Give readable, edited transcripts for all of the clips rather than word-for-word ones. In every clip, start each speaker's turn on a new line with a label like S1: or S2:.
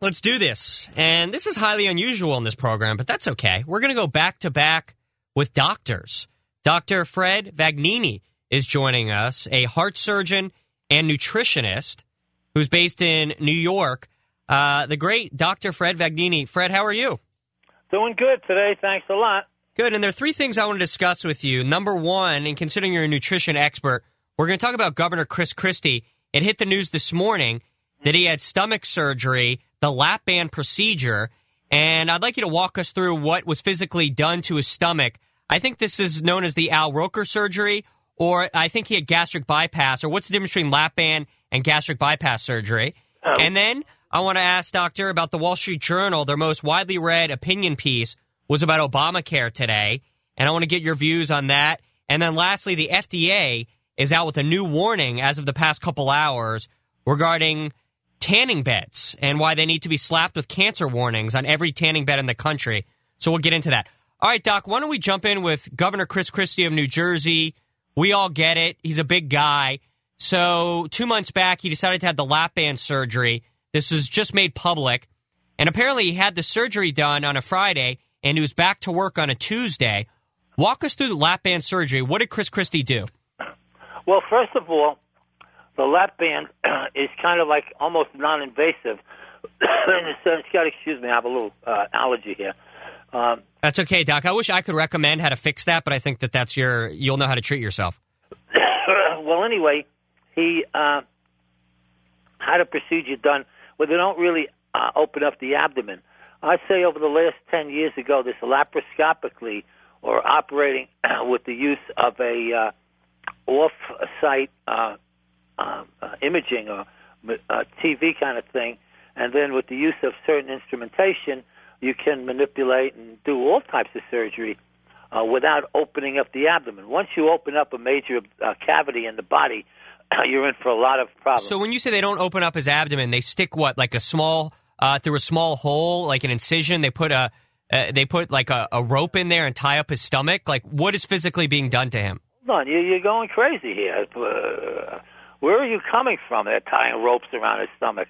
S1: Let's do this. And this is highly unusual in this program, but that's okay. We're going to go back to back with doctors. Dr. Fred Vagnini is joining us, a heart surgeon and nutritionist who's based in New York. The great Dr. Fred Vagnini. Fred, how are you?
S2: Doing good today. Thanks a lot.
S1: Good. And there are three things I want to discuss with you. Number one, and considering you're a nutrition expert, we're going to talk about Governor Christie. It hit the news this morning that he had stomach surgery, the lap band procedure, and I'd like you to walk us through what was physically done to his stomach. I think this is known as the Al Roker surgery, or I think he had gastric bypass, or what's the difference between lap band and gastric bypass surgery? And then I want to ask, Doctor, about the Wall Street Journal. Their most widely read opinion piece was about Obamacare today, and I want to get your views on that. And then lastly, the FDA is out with a new warning as of the past couple hours regarding tanning beds and why they need to be slapped with cancer warnings on every tanning bed in the country. So we'll get into that. All right, Doc, why don't we jump in with Governor Christie of New Jersey? We all get it. He's a big guy. So 2 months back, he decided to have the lap band surgery. This was just made public. And apparently he had the surgery done on a Friday, and he was back to work on a Tuesday. Walk us through the lap band surgery. What did Christie do?
S2: Well, first of all, the lap band is kind of like almost non-invasive. In the sense, you got to excuse me, I have a little allergy here.
S1: That's okay, Doc. I wish I could recommend how to fix that, but I think that's you'll know how to treat yourself.
S2: Well, anyway, he had a procedure done where they don't really open up the abdomen. I'd say over the last 10 years ago, this laparoscopically or operating with the use of a off-site imaging or TV kind of thing, and then with the use of certain instrumentation, you can manipulate and do all types of surgery without opening up the abdomen. Once you open up a major cavity in the body, you're in for a lot of problems.
S1: So when you say they don't open up his abdomen, they stick what, like a small through a small hole, like an incision? They put like a rope in there and tie up his stomach. Like, what is physically being done to him?
S2: Hold on, you're going crazy here. Where are you coming from? They're tying ropes around his stomach.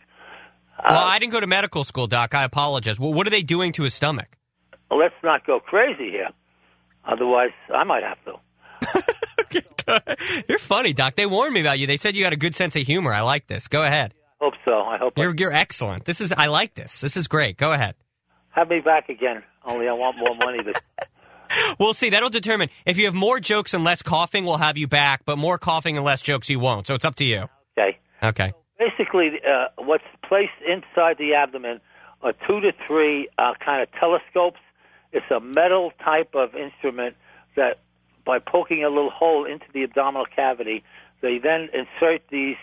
S1: Well, I didn't go to medical school, Doc. I apologize. Well, what are they doing to his stomach?
S2: Let's not go crazy here. Otherwise, I might have to.
S1: You're funny, Doc. They warned me about you. They said you had a good sense of humor. I like this. Go ahead.
S2: Hope so. I hope
S1: you're excellent. I like this. This is great. Go ahead.
S2: Have me back again. Only I want more money.
S1: We'll see. That'll determine. If you have more jokes and less coughing, we'll have you back. But more coughing and less jokes, you won't. So it's up to you.
S2: Okay. Basically, what's placed inside the abdomen are 2 to 3 kind of telescopes. It's a metal type of instrument that, by poking a little hole into the abdominal cavity, they then insert these,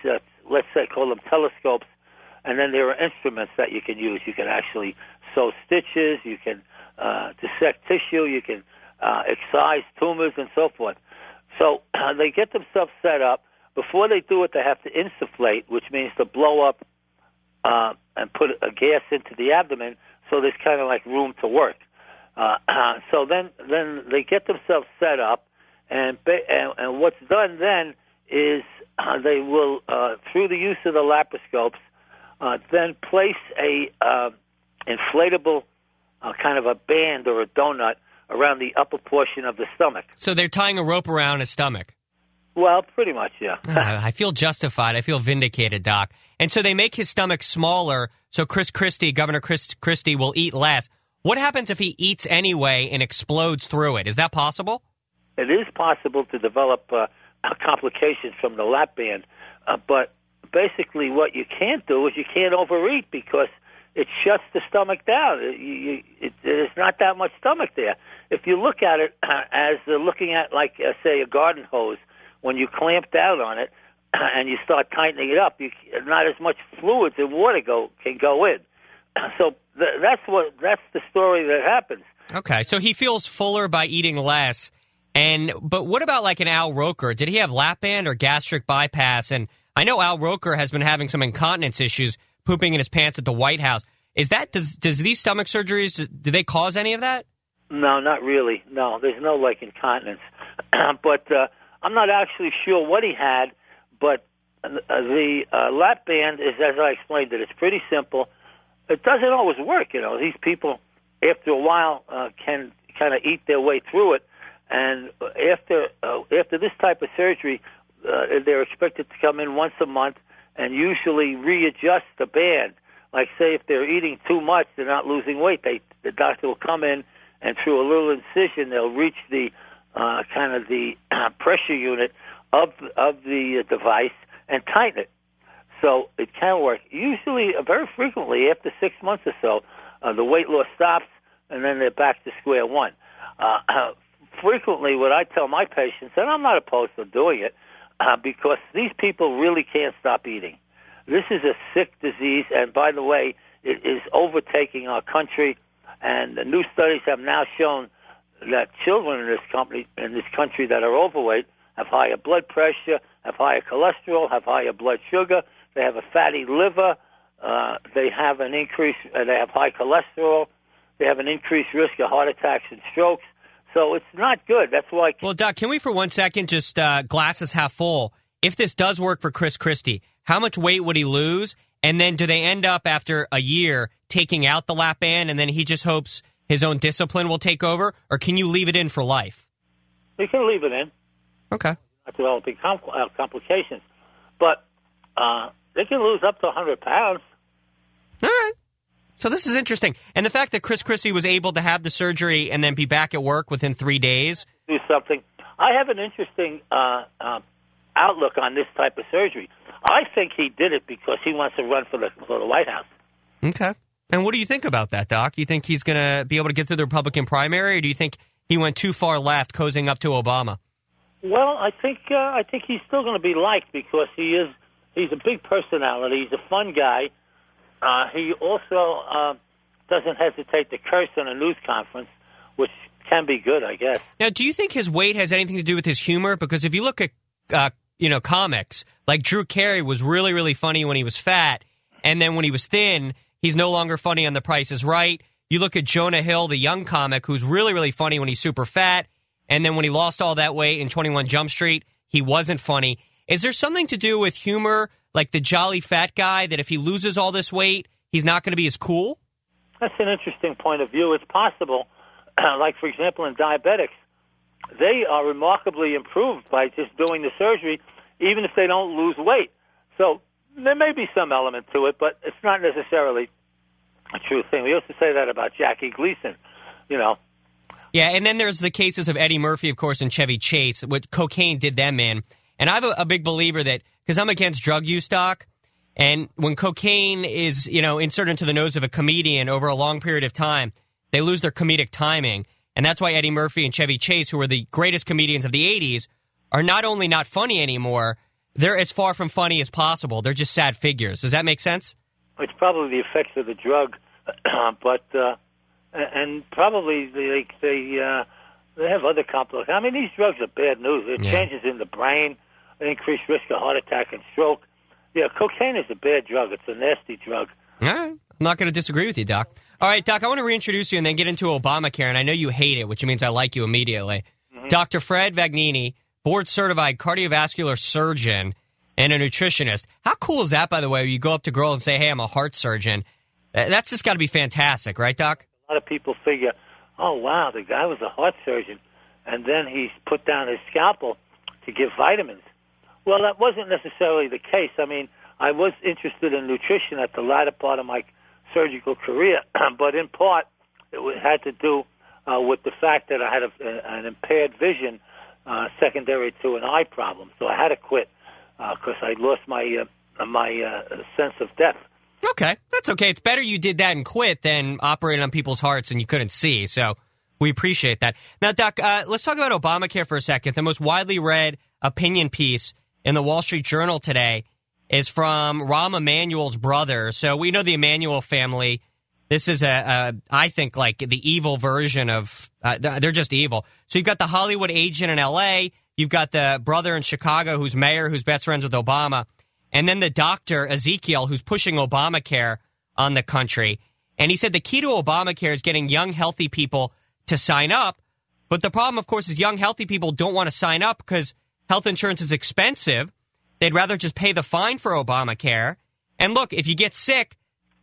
S2: let's say, call them telescopes, and then there are instruments that you can use. You can actually sew stitches, you can dissect tissue, you can excise tumors, and so forth. So they get themselves set up. Before they do it, they have to insufflate, which means to blow up and put a gas into the abdomen, so there's kind of like room to work. So then they get themselves set up, and what's done then is they will, through the use of the laparoscopes, then place a inflatable kind of a band or a donut around the upper portion of the stomach.
S1: So they're tying a rope around his stomach.
S2: Well, pretty much, yeah.
S1: I feel justified. I feel vindicated, Doc. And so they make his stomach smaller so Governor Christie will eat less. What happens if he eats anyway and explodes through it? Is that possible?
S2: It is possible to develop complications from the lap band, but basically what you can't do is you can't overeat because it shuts the stomach down. There's not that much stomach there. If you look at it as looking at, like, say, a garden hose, when you clamp down on it and you start tightening it up, not as much fluids and water can go in. So that's the story that happens.
S1: Okay, so he feels fuller by eating less. But what about like an Al Roker? Did he have lap band or gastric bypass? And I know Al Roker has been having some incontinence issues, pooping in his pants at the White House. Does these stomach surgeries, do they cause any of that?
S2: No, not really. No, there's no like incontinence. But I'm not actually sure what he had, but the lap band is, as I explained it, it's pretty simple. it doesn't always work. These people, after a while, can kind of eat their way through it. And after this type of surgery, they're expected to come in once a month and usually readjust the band. Like, say, if they're eating too much, they're not losing weight. The doctor will come in, and through a little incision, they'll reach the kind of the pressure unit of the device and tighten it. So it can work. Usually, very frequently, after 6 months or so, the weight loss stops, and then they're back to square one. Frequently, what I tell my patients, and I'm not opposed to doing it, because these people really can't stop eating. This is a sick disease, and by the way, it is overtaking our country. And the new studies have now shown that children in this country that are overweight have higher blood pressure, have higher cholesterol, have higher blood sugar. They have a fatty liver. They have an increase. They have high cholesterol. They have an increased risk of heart attacks and strokes. So it's not good. That's why.
S1: Well, Doc, can we for 1 second just glasses half full? If this does work for Chris Christie, how much weight would he lose? And then do they end up after a year taking out the lap band, and then he just hopes his own discipline will take over? Or can you leave it in for life?
S2: You can leave it in.
S1: Okay.
S2: Not developing complications. But they can lose up to 100 pounds.
S1: All right. So this is interesting. And the fact that Chris Christie was able to have the surgery and then be back at work within 3 days.
S2: Do something. I have an interesting outlook on this type of surgery. I think he did it because he wants to run for the White House.
S1: Okay. And what do you think about that, Doc? You think he's going to be able to get through the Republican primary, or do you think he went too far left, cozying up to Obama?
S2: Well, I think he's still going to be liked because he's a big personality. He's a fun guy. He also doesn't hesitate to curse in a news conference, which can be good, I guess.
S1: Now, do you think his weight has anything to do with his humor? Because if you look at comics, like Drew Carey was really, really funny when he was fat, and then when he was thin, he's no longer funny on The Price is Right. You look at Jonah Hill, the young comic, who's really, really funny when he's super fat, and then when he lost all that weight in 21 Jump Street, he wasn't funny. Is there something to do with humor, like the jolly fat guy, that if he loses all this weight, he's not going to be as cool?
S2: That's an interesting point of view. It's possible. Like, for example, in diabetics, they are remarkably improved by just doing the surgery, even if they don't lose weight. So there may be some element to it, but it's not necessarily a true thing. We used to say that about Jackie Gleason,
S1: Yeah, and then there's the cases of Eddie Murphy, of course, and Chevy Chase, what cocaine did them in. And I'm a big believer that, because I'm against drug use, Doc, and when cocaine is, inserted into the nose of a comedian over a long period of time, they lose their comedic timing. And that's why Eddie Murphy and Chevy Chase, who were the greatest comedians of the 80s, are not only not funny anymore, they're as far from funny as possible. They're just sad figures. Does that make sense?
S2: It's probably the effects of the drug, and probably they have other complications. I mean, these drugs are bad news. It changes in the brain, increased risk of heart attack and stroke. Yeah, cocaine is a bad drug. It's a nasty drug.
S1: All right. I'm not going to disagree with you, Doc. All right, Doc, I want to reintroduce you and then get into Obamacare, and I know you hate it, which means I like you immediately. Mm-hmm. Dr. Fred Vagnini, board-certified cardiovascular surgeon and a nutritionist. How cool is that, by the way, when you go up to girls and say, hey, I'm a heart surgeon? That's just got to be fantastic, right, Doc?
S2: A lot of people figure, oh, wow, the guy was a heart surgeon, and then he put down his scalpel to give vitamins. Well, that wasn't necessarily the case. I mean, I was interested in nutrition at the latter part of my surgical career, but in part it had to do with the fact that I had an impaired vision secondary to an eye problem. So I had to quit because I lost my sense of depth.
S1: Okay, that's okay. It's better you did that and quit than operating on people's hearts and you couldn't see. So we appreciate that. Now, Doc, let's talk about Obamacare for a second. The most widely read opinion piece in the Wall Street Journal today is from Rahm Emanuel's brother. So we know the Emanuel family. This is I think, like the evil version of, they're just evil. So you've got the Hollywood agent in L.A., you've got the brother in Chicago who's mayor, who's best friends with Obama, and then the doctor, Ezekiel, who's pushing Obamacare on the country. And he said the key to Obamacare is getting young, healthy people to sign up. But the problem, of course, is young, healthy people don't want to sign up because health insurance is expensive. They'd rather just pay the fine for Obamacare. And look, if you get sick,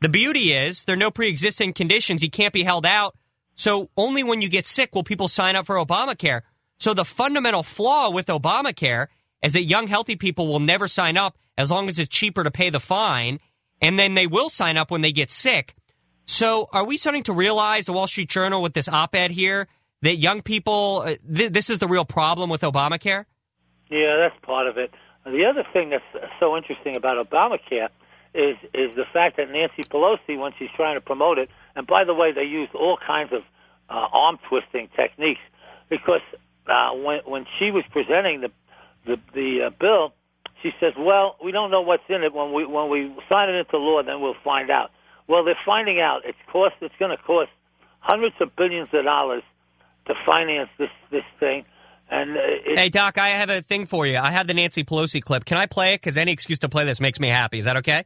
S1: The beauty is there are no pre-existing conditions. You can't be held out. So only when you get sick will people sign up for Obamacare. So the fundamental flaw with Obamacare is that young, healthy people will never sign up as long as it's cheaper to pay the fine, and then they will sign up when they get sick. So are we starting to realize, the Wall Street Journal with this op-ed here, that young people, this is the real problem with Obamacare?
S2: Yeah, that's part of it. The other thing that's so interesting about Obamacare is the fact that Nancy Pelosi, when she's trying to promote it, and by the way, they used all kinds of arm-twisting techniques, because when she was presenting the bill, she says, well, we don't know what's in it. When we sign it into law, then we'll find out. Well, they're finding out. It's going to cost hundreds of billions of dollars to finance this thing. And
S1: hey, Doc, I have a thing for you. I have the Nancy Pelosi clip. Can I play it? Because any excuse to play this makes me happy. Is that okay?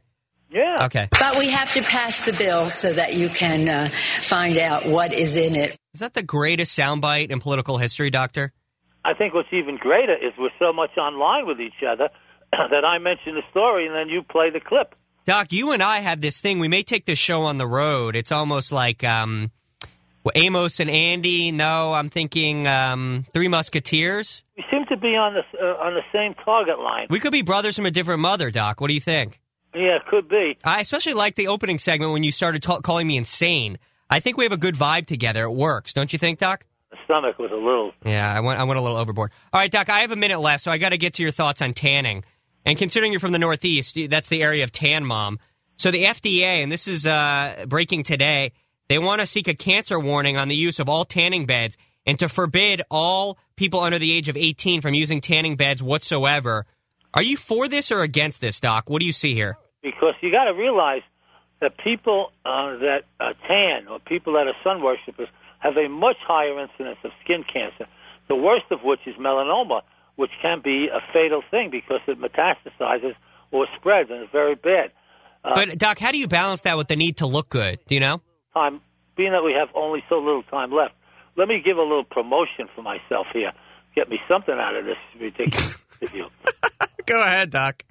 S2: Yeah.
S1: Okay.
S3: But we have to pass the bill so that you can find out what is in it.
S1: Is that the greatest soundbite in political history, Doctor?
S2: I think what's even greater is we're so much online with each other that I mention the story and then you play the clip.
S1: Doc, you and I have this thing. We may take this show on the road. It's almost like Amos and Andy. No, I'm thinking Three Musketeers.
S2: We seem to be on the same target line.
S1: We could be brothers from a different mother, Doc. What do you think?
S2: Yeah, it could be.
S1: I especially like the opening segment when you started calling me insane. I think we have a good vibe together. It works. Don't you think, Doc?
S2: The stomach was a little...
S1: Yeah, I went a little overboard. All right, Doc, I have a minute left, so I got to get to your thoughts on tanning. And considering you're from the Northeast, that's the area of Tan Mom. So the FDA, and this is breaking today, they want to seek a cancer warning on the use of all tanning beds and to forbid all people under the age of 18 from using tanning beds whatsoever. Are you for this or against this, Doc? What do you see here?
S2: Because you got to realize that people that tan or people that are sun worshippers have a much higher incidence of skin cancer, the worst of which is melanoma, which can be a fatal thing because it metastasizes or spreads, and it's very bad.
S1: But, Doc, how do you balance that with the need to look good? Do you know?
S2: Being that we have only so little time left, let me give a little promotion for myself here. Get me something out of this ridiculous interview.
S1: Go ahead, Doc.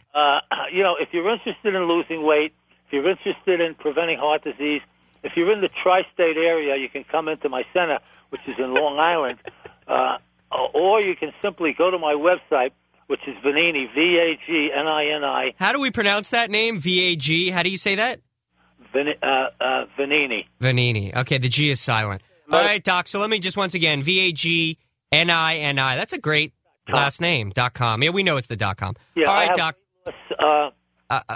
S2: If you're interested in losing weight, if you're interested in preventing heart disease, if you're in the tri-state area, you can come into my center, which is in Long Island, or you can simply go to my website, which is Vagnini, Vagnini.
S1: How do we pronounce that name, Vag? How do you say that?
S2: Vagnini.
S1: Vagnini. Okay, the G is silent. All right, Doc, so let me just once again, Vagnini. That's a great last name, .com. Yeah, we know it's the .com.
S2: Yeah,
S1: all right, Doc.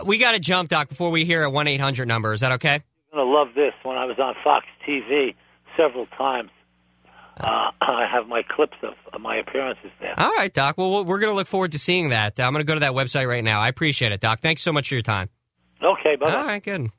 S1: We got to jump, Doc, before we hear a 1-800 number. Is that okay?
S2: You're going to love this. When I was on Fox TV several times, I have my clips of my appearances there.
S1: All right, Doc. Well, we're going to look forward to seeing that. I'm going to go to that website right now. I appreciate it, Doc. Thanks so much for your time.
S2: Okay, bye-bye.
S1: All right, good.